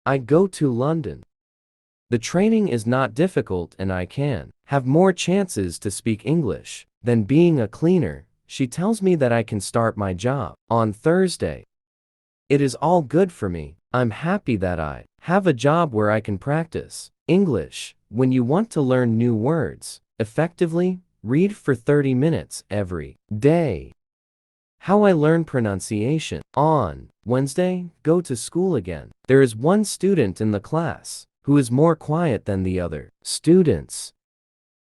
I go to London. The training is not difficult and I can have more chances to speak English than being a cleaner. She tells me that I can start my job on Thursday. It is all good for me. I'm happy that I have a job where I can practice English. When you want to learn new words effectively, read for 30 minutes every day. How I learn pronunciation. On Wednesday, go to school again. There is one student in the class who is more quiet than the other students.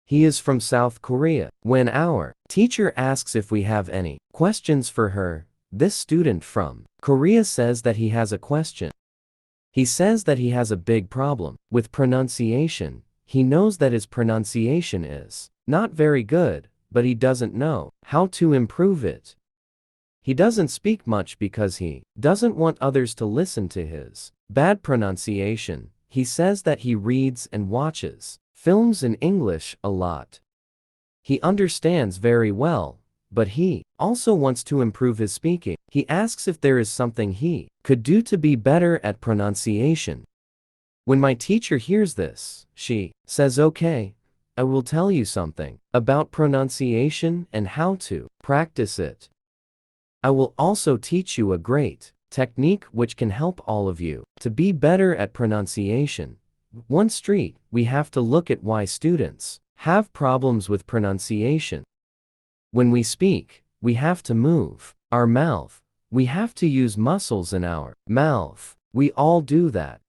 He is from South Korea. When our teacher asks if we have any questions for her, this student from Korea says that he has a question. He says that he has a big problem with pronunciation. He knows that his pronunciation is not very good, but he doesn't know how to improve it. He doesn't speak much because he doesn't want others to listen to his bad pronunciation. He says that he reads and watches films in English a lot. He understands very well, but he also wants to improve his speaking. He asks if there is something he could do to be better at pronunciation. When my teacher hears this, she says, "Okay, I will tell you something about pronunciation and how to practice it. I will also teach you a great technique which can help all of you to be better at pronunciation." One street, we have to look at why students have problems with pronunciation. When we speak, we have to move our mouth. We have to use muscles in our mouth. We all do that.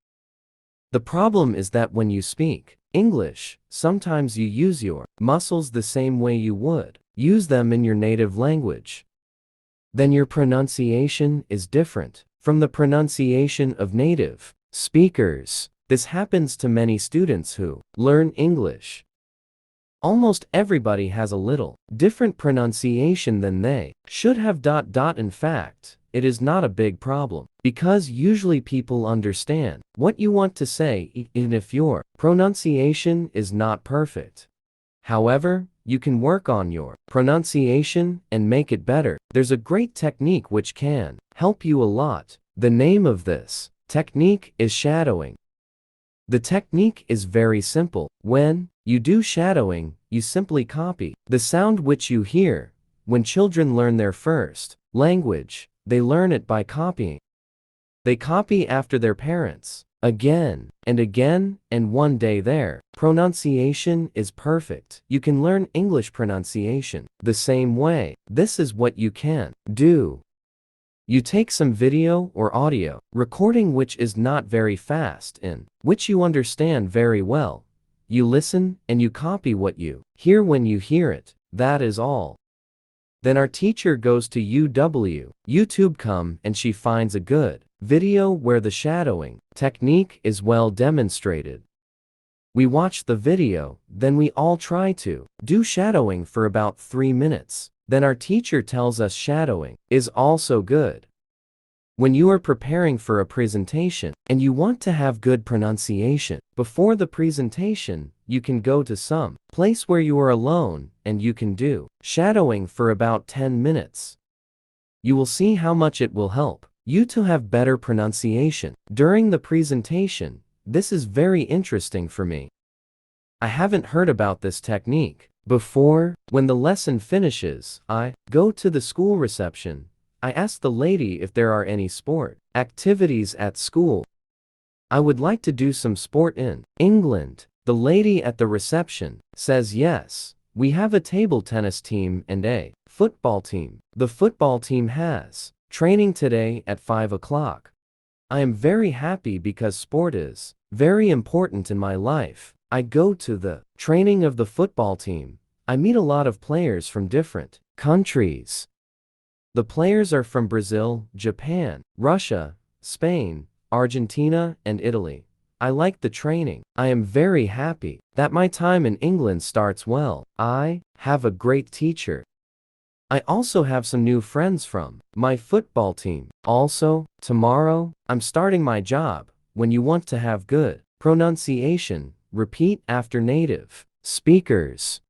The problem is that when you speak English, sometimes you use your muscles the same way you would use them in your native language. Then your pronunciation is different from the pronunciation of native speakers. This happens to many students who learn English. Almost everybody has a little different pronunciation than they should have. In fact, it is not a big problem, because usually people understand what you want to say even if your pronunciation is not perfect. However, you can work on your pronunciation and make it better. There's a great technique which can help you a lot. The name of this technique is shadowing. The technique is very simple. When you do shadowing, you simply copy the sound which you hear. When children learn their first language, they learn it by copying. They copy after their parents, again and again, and one day their pronunciation is perfect. You can learn English pronunciation the same way. This is what you can do. You take some video or audio recording which is not very fast, in which you understand very well. You listen and you copy what you hear when you hear it. That is all. Then our teacher goes to YouTube.com and she finds a good video where the shadowing technique is well demonstrated. We watch the video, then we all try to do shadowing for about 3 minutes. Then our teacher tells us shadowing is also good. When you are preparing for a presentation and you want to have good pronunciation before the presentation, you can go to some place where you are alone and you can do shadowing for about 10 minutes. You will see how much it will help you to have better pronunciation during the presentation. This is very interesting for me. I haven't heard about this technique before. When the lesson finishes, I go to the school reception. I ask the lady if there are any sport activities at school. I would like to do some sport in England. The lady at the reception says yes. We have a table tennis team and a football team. The football team has training today at 5 o'clock. I am very happy because sport is very important in my life. I go to the training of the football team. I meet a lot of players from different countries. The players are from Brazil, Japan, Russia, Spain, Argentina, and Italy. I like the training. I am very happy that my time in England starts well. I have a great teacher. I also have some new friends from my football team. Also, tomorrow, I'm starting my job. When you want to have good pronunciation, repeat after native speakers.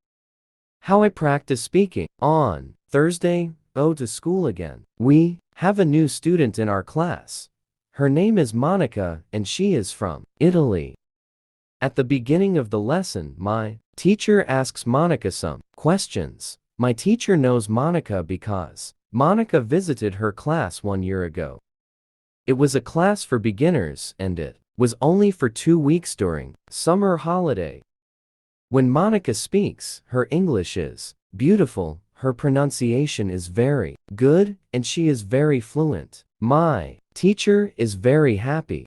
How I practice speaking. On Thursday, go to school again. We have a new student in our class. Her name is Monica and she is from Italy. At the beginning of the lesson, my teacher asks Monica some questions. My teacher knows Monica because Monica visited her class 1 year ago. It was a class for beginners and it was only for 2 weeks during summer holiday. When Monica speaks, her English is beautiful, her pronunciation is very good, and she is very fluent. My teacher is very happy.